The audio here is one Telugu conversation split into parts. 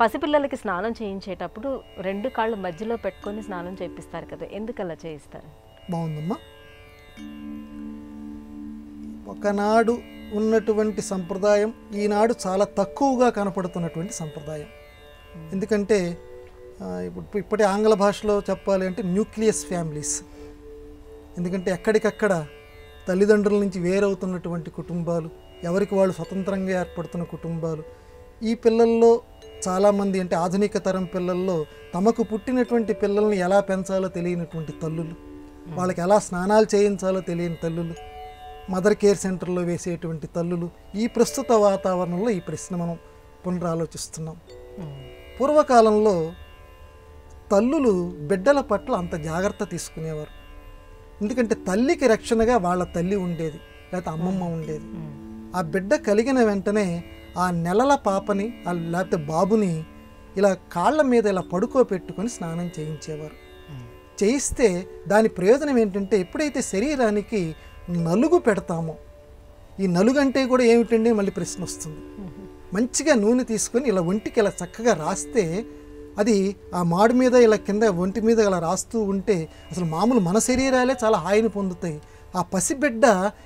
పసిపిల్లలకి స్నానం చేయించేటప్పుడు 2 కాళ్ళు మధ్యలో పెట్టుకొని స్నానం చేపిస్తారు కదా, ఎందుకు అలా చేయిస్తారు? బాగుందమ్మా. ఒకనాడు ఉన్నటువంటి సంప్రదాయం ఈనాడు చాలా తక్కువగా కనపడుతున్నటువంటి సంప్రదాయం. ఎందుకంటే ఇప్పటి ఆంగ్ల భాషలో చెప్పాలి అంటే న్యూక్లియస్ ఫ్యామిలీస్. ఎందుకంటే ఎక్కడికక్కడ తల్లిదండ్రుల నుంచి వేరవుతున్నటువంటి కుటుంబాలు, ఎవరికి వాళ్ళు స్వతంత్రంగా ఏర్పడుతున్న కుటుంబాలు. ఈ పిల్లల్లో చాలామంది అంటే ఆధునిక తరం పిల్లల్లో తమకు పుట్టినటువంటి పిల్లల్ని ఎలా పెంచాలో తెలియనటువంటి తల్లులు, వాళ్ళకి ఎలా స్నానాలు చేయించాలో తెలియని తల్లులు, మదర్ కేర్ సెంటర్లో వేసేటువంటి తల్లులు. ఈ ప్రస్తుత వాతావరణంలో ఈ ప్రశ్న మనం పునరాలోచిస్తున్నాం. పూర్వకాలంలో తల్లులు బిడ్డల పట్ల అంత జాగ్రత్త తీసుకునేవారు. ఎందుకంటే తల్లికి రక్షణగా వాళ్ళ తల్లి ఉండేది, లేకపోతే అమ్మమ్మ ఉండేది. ఆ బిడ్డ కలిగిన వెంటనే ఆ నెలల పాపని లేకపోతే బాబుని ఇలా కాళ్ళ మీద ఇలా పడుకోబెట్టుకొని స్నానం చేయించేవారు. చేయిస్తే దాని ప్రయోజనం ఏంటంటే ఎప్పుడైతే శరీరానికి నలుగు పెడతామో, ఈ నలుగు అంటే కూడా ఏమిటండి మళ్ళీ ప్రశ్న వస్తుంది. మంచిగా నూనె తీసుకొని ఇలా ఒంటికి ఇలా చక్కగా రాస్తే అది ఆ మాడు మీద ఇలా కింద ఒంటి మీద ఇలా రాస్తూ ఉంటే అసలు మామూలు మన శరీరాలే చాలా హాయిని పొందుతాయి. ఆ పసిబిడ్డ,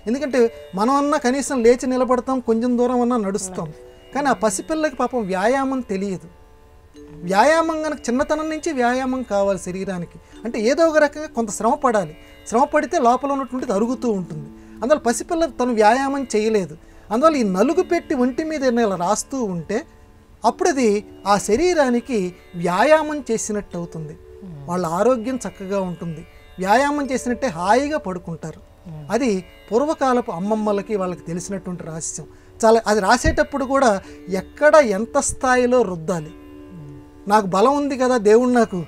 ఎందుకంటే మనం అన్నా కనీసం లేచి నిలబడతాం, కొంచెం దూరం అన్నా నడుస్తాం, కానీ ఆ పసిపిల్లకి పాపం వ్యాయామం తెలియదు. వ్యాయామం కనుక చిన్నతనం నుంచి వ్యాయామం కావాలి శరీరానికి అంటే ఏదో ఒక రకంగా కొంత శ్రమ పడాలి. శ్రమ పడితే లోపల ఉన్నటువంటిది అరుగుతూ ఉంటుంది. అందువల్ల పసిపిల్ల తను వ్యాయామం చేయలేదు. అందువల్ల ఈ నలుగు పెట్టి ఒంటి మీద ఇలా రాస్తూ ఉంటే అప్పుడు అది ఆ శరీరానికి వ్యాయామం చేసినట్టు అవుతుంది. వాళ్ళ ఆరోగ్యం చక్కగా ఉంటుంది, వ్యాయామం చేసినట్టే హాయిగా పడుకుంటారు. అది పూర్వకాలపు అమ్మమ్మలకి వాళ్ళకి తెలిసినటువంటి రహస్యం. చాలా అది రాసేటప్పుడు కూడా ఎక్కడ ఎంత స్థాయిలో రుద్దాలి. నాకు బలం ఉంది కదా, దేవుడు నాకు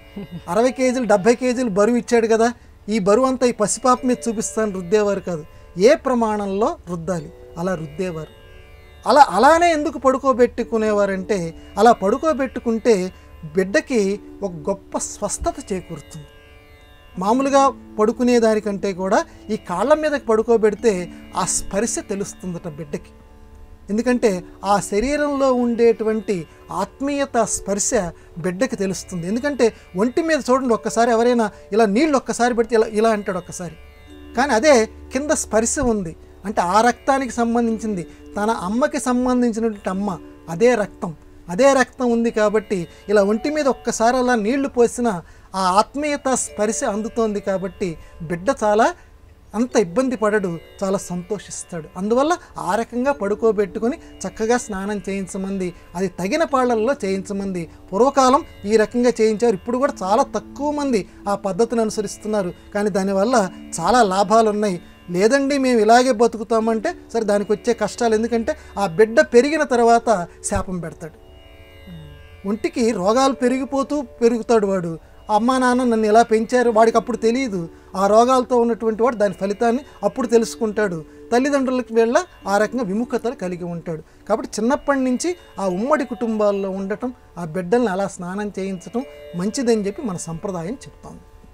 60 కేజీలు 70 కేజీలు బరువు ఇచ్చాడు కదా, ఈ బరువు అంతా ఈ పసిపాప మీద చూపిస్తాను రుద్దేవారు కాదు. ఏ ప్రమాణంలో రుద్దాలి అలా రుద్దేవారు. అలానే ఎందుకు పడుకోబెట్టుకునేవారంటే అలా పడుకోబెట్టుకుంటే బిడ్డకి ఒక గొప్ప స్వస్థత చేకూరుతుంది. మామూలుగా పడుకునేదానికంటే కూడా ఈ కాళ్ళ మీదకి పడుకోబెడితే ఆ స్పర్శ తెలుస్తుందట బిడ్డకి. ఎందుకంటే ఆ శరీరంలో ఉండేటువంటి ఆత్మీయత స్పర్శ బిడ్డకి తెలుస్తుంది. ఎందుకంటే ఒంటి మీద చూడండి, ఒక్కసారి ఎవరైనా ఇలా నీళ్ళు ఒక్కసారి పెడితే ఇలా ఇలా అంటాడు ఒక్కసారి, కానీ అదే కింద స్పర్శ ఉంది అంటే ఆ రక్తానికి సంబంధించింది, తన అమ్మకి సంబంధించినటువంటి అమ్మ అదే రక్తం ఉంది కాబట్టి ఇలా ఒంటి మీద ఒక్కసారి అలా నీళ్లు పోసిన ఆ ఆత్మీయత స్పర్శ అందుతోంది కాబట్టి బిడ్డ చాలా అంత ఇబ్బంది పడడు, చాలా సంతోషిస్తాడు. అందువల్ల ఆ రకంగా పడుకోబెట్టుకొని చక్కగా స్నానం చేయించమంది, అది తగిన పాళ్ళల్లో చేయించమంది. పూర్వకాలం ఈ రకంగా చేయించారు. ఇప్పుడు కూడా చాలా తక్కువ మంది ఆ పద్ధతిని అనుసరిస్తున్నారు, కానీ దానివల్ల చాలా లాభాలు ఉన్నాయి. లేదండి మేము ఇలాగే బతుకుతామంటే సరే, దానికి వచ్చే కష్టాలు. ఎందుకంటే ఆ బిడ్డ పెరిగిన తర్వాత శాపం పెడతాడు. ఒంటికి రోగాలు పెరుగుతాడు వాడు. అమ్మా నాన్న నన్ను ఎలా పెంచారు వాడికి అప్పుడు తెలియదు. ఆ రోగాలతో ఉన్నటువంటి వాడు దాని ఫలితాన్ని అప్పుడు తెలుసుకుంటాడు. తల్లిదండ్రులకి వెళ్ళ ఆ రకంగా విముఖతలు కలిగి ఉంటాడు. కాబట్టి చిన్నప్పటి నుంచి ఆ ఉమ్మడి కుటుంబాల్లో ఉండటం, ఆ బిడ్డల్ని అలా స్నానం చేయించడం మంచిదని చెప్పి మన సంప్రదాయం చెప్తాం.